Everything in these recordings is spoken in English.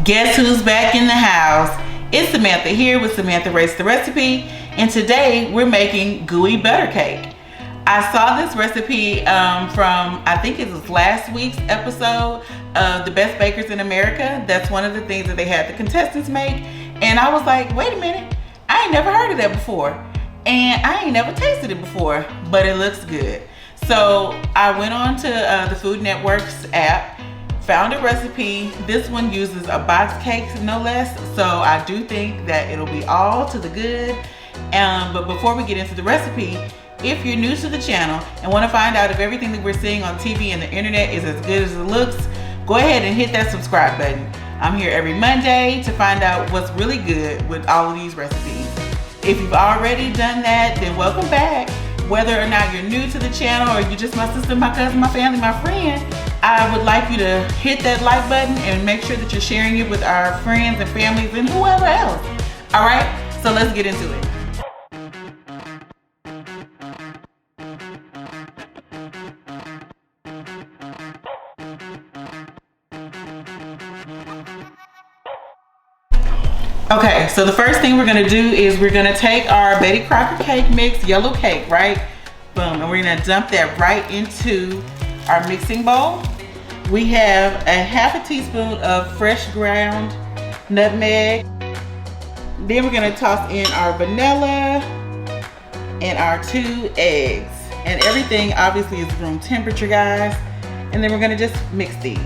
Guess who's back in the house? It's Samantha here with Samantha Rates the Recipe, and today we're making gooey butter cake. I saw this recipe from, I think it was last week's episode of The Best Bakers in America. That's one of the things that they had the contestants make, and I was like, wait a minute, I ain't never heard of that before, and I ain't never tasted it before, but it looks good. So I went on to the Food Network's app, found a recipe. This one uses a box cake, no less, so I do think that it'll be all to the good. But before we get into the recipe, if you're new to the channel and want to find out if everything that we're seeing on TV and the internet is as good as it looks, go ahead and hit that subscribe button. I'm here every Monday to find out what's really good with all of these recipes. If you've already done that, then welcome back. Whether or not you're new to the channel or you're just my sister, my cousin, my family, my friend, I would like you to hit that like button and make sure that you're sharing it with our friends and families and whoever else. All right, so let's get into it. Okay, so the first thing we're gonna do is we're gonna take our Betty Crocker cake mix, yellow cake, right? Boom, and we're gonna dump that right into our mixing bowl. We have a half a teaspoon of fresh ground nutmeg. Then we're gonna toss in our vanilla and our 2 eggs. And everything obviously is room temperature, guys. And then we're gonna just mix these.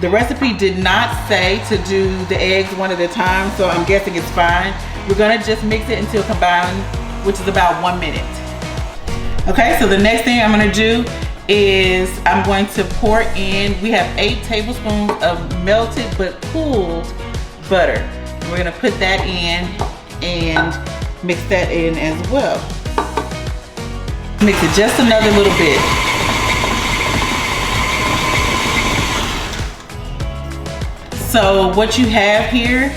The recipe did not say to do the eggs one at a time, so I'm guessing it's fine. We're gonna just mix it until combined, which is about 1 minute. Okay, so the next thing I'm gonna do is I'm going to pour in, we have 8 tablespoons of melted but cooled butter. We're gonna put that in and mix that in as well. Mix it just another little bit. So what you have here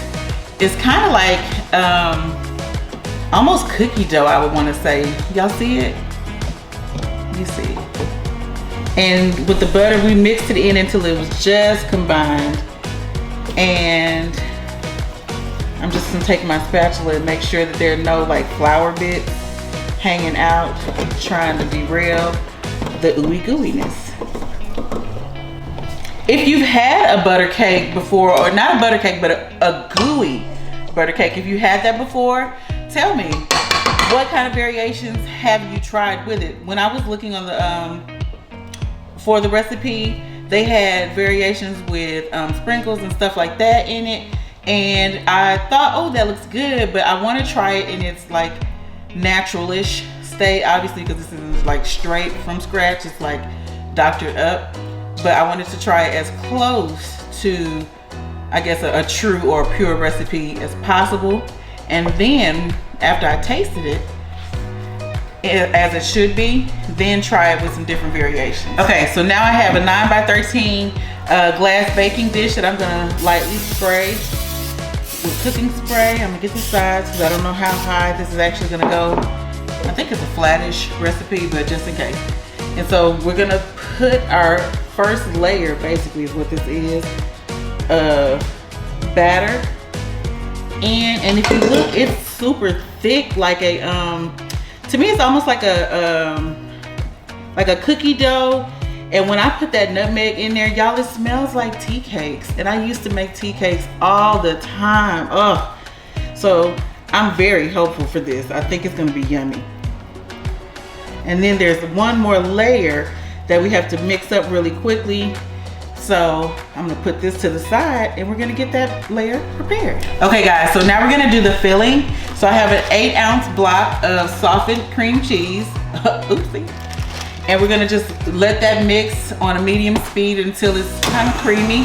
is kind of like almost cookie dough, I would want to say. Y'all see it? You see. And with the butter, we mixed it in until it was just combined. And I'm just gonna take my spatula and make sure that there are no like flour bits hanging out, trying to derail the ooey gooeyness. If you've had a butter cake before, or not a butter cake, but a gooey butter cake, if you had that before, tell me, what kind of variations have you tried with it? When I was looking on the, for the recipe, they had variations with sprinkles and stuff like that in it. And I thought, oh, that looks good, but I want to try it in its like natural-ish state, obviously, because this is like straight from scratch. It's like doctored up. But I wanted to try it as close to, I guess, a true or pure recipe as possible. And then, after I tasted it, as it should be, then try it with some different variations. Okay, so now I have a 9 by 13 glass baking dish that I'm gonna lightly spray with cooking spray. I'm gonna get the sides because I don't know how high this is actually gonna go. I think it's a flattish recipe, but just in case. And so we're gonna put our first layer, basically is what this is, batter in. And if you look, it's super thick, like a to me it's almost like a cookie dough. And when I put that nutmeg in there, y'all, it smells like tea cakes. And I used to make tea cakes all the time. Oh, so I'm very hopeful for this. I think it's gonna be yummy. And then there's one more layer that we have to mix up really quickly. So I'm gonna put this to the side and we're gonna get that layer prepared. Okay guys, so now we're gonna do the filling. So I have an 8-ounce block of softened cream cheese. Oopsie. And we're gonna just let that mix on a medium speed until it's kind of creamy.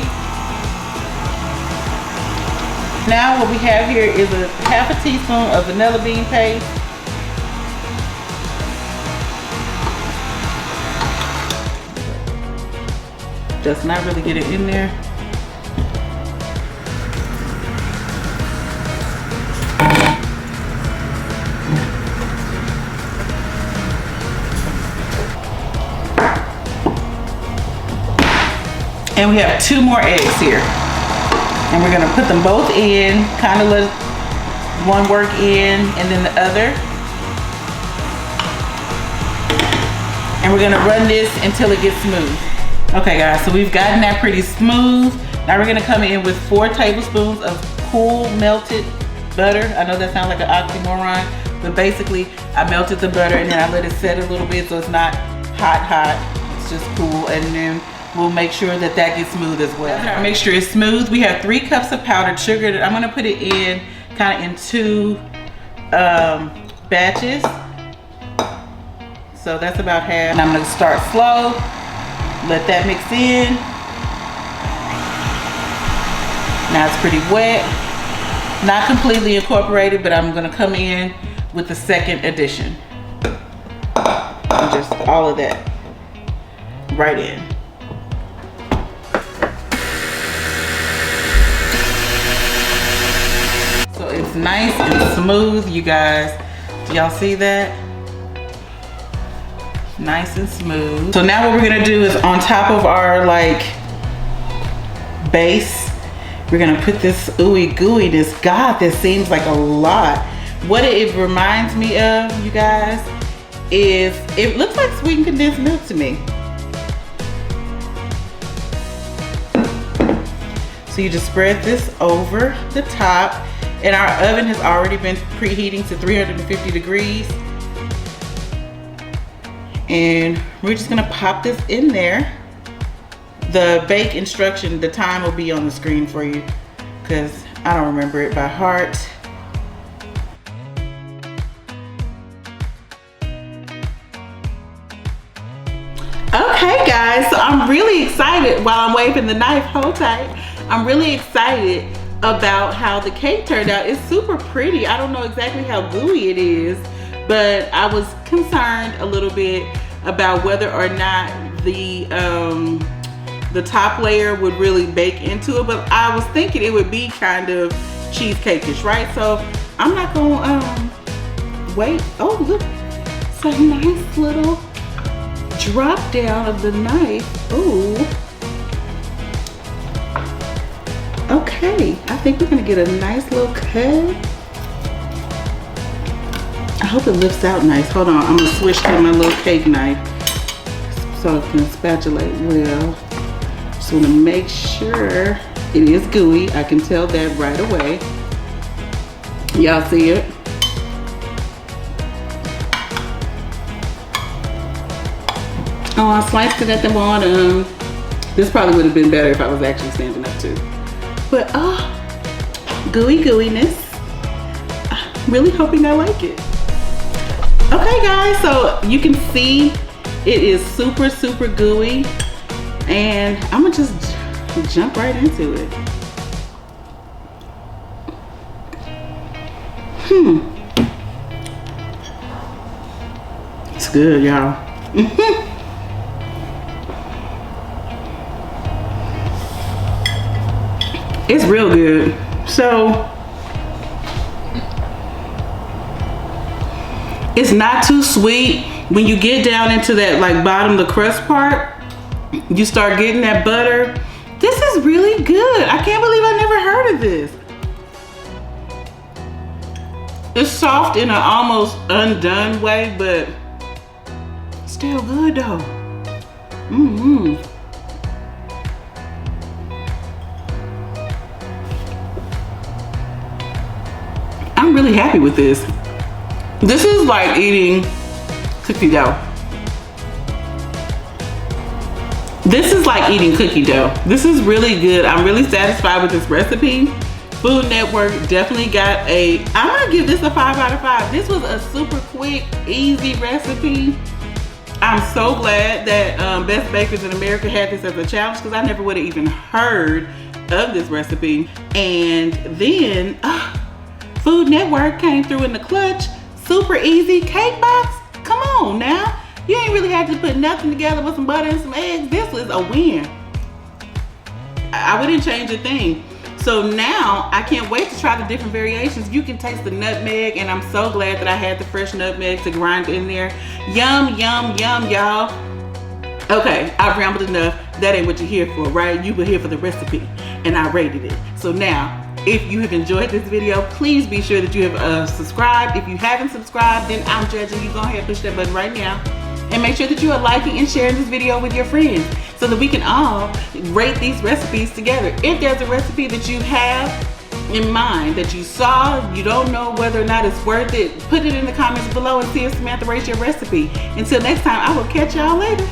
Now what we have here is a half a teaspoon of vanilla bean paste. Does not really get it in there. And we have 2 more eggs here. And we're gonna put them both in, kind of let one work in and then the other. And we're gonna run this until it gets smooth. Okay guys, so we've gotten that pretty smooth. Now we're gonna come in with 4 tablespoons of cool melted butter. I know that sounds like an oxymoron, but basically I melted the butter and then I let it set a little bit so it's not hot. It's just cool, and then we'll make sure that that gets smooth as well. After our mixture is smooth, we have 3 cups of powdered sugar that I'm gonna put it in kind of in 2 batches. So that's about half. And I'm gonna start slow, let that mix in. Now it's pretty wet, not completely incorporated, but I'm gonna come in with the second addition. And just all of that right in. So it's nice and smooth, you guys. Do y'all see that? Nice and smooth. So now what we're gonna do is on top of our like base, we're gonna put this ooey gooeyness. God, this seems like a lot. What it reminds me of, you guys, is it looks like sweetened condensed milk to me. So you just spread this over the top, and our oven has already been preheating to 350 degrees. And we're just gonna pop this in there. The bake instruction, the time will be on the screen for you because I don't remember it by heart. Okay guys, so I'm really excited while I'm waving the knife, hold tight. I'm really excited about how the cake turned out. It's super pretty. I don't know exactly how gooey it is, but I was concerned a little bit about whether or not the top layer would really bake into it, but I was thinking it would be kind of cheesecake-ish, right? So I'm not gonna wait. Oh look, it's a nice little drop down of the knife. Ooh. Okay, I think we're gonna get a nice little cut. I hope it lifts out nice. Hold on, I'm gonna switch to my little cake knife so it can spatulate well. Just wanna make sure it is gooey. I can tell that right away. Y'all see it? Oh, I sliced it at the bottom. This probably would have been better if I was actually standing up too. But gooey gooeyness. I'm really hoping I like it. Okay guys, so you can see it is super, super gooey. And I'm gonna just jump right into it. It's good, y'all. It's real good. So it's not too sweet. When you get down into that like bottom, the crust part, you start getting that butter. This is really good. I can't believe I never heard of this. It's soft in an almost undone way, but still good though. I'm really happy with this. This is like eating cookie dough. This is like eating cookie dough. This is really good. I'm really satisfied with this recipe. Food Network definitely got I'm gonna give this a 5 out of 5. This was a super quick, easy recipe. I'm so glad that Best Bakers in America had this as a challenge because I never would have even heard of this recipe. And then Food Network came through in the clutch. Super easy cake box. Come on now. You ain't really had to put nothing together with some butter and some eggs. This was a win. I wouldn't change a thing. So now I can't wait to try the different variations. You can taste the nutmeg, and I'm so glad that I had the fresh nutmeg to grind in there. Yum, yum, yum, y'all. Okay, I've rambled enough. that ain't what you're here for, right? You were here for the recipe, and I rated it. So now, if you have enjoyed this video, please be sure that you have subscribed. If you haven't subscribed, then I'm judging you. Go ahead and push that button right now. And make sure that you are liking and sharing this video with your friends so that we can all rate these recipes together. If there's a recipe that you have in mind that you saw, you don't know whether or not it's worth it, put it in the comments below and see if Samantha rates your recipe. Until next time, I will catch y'all later.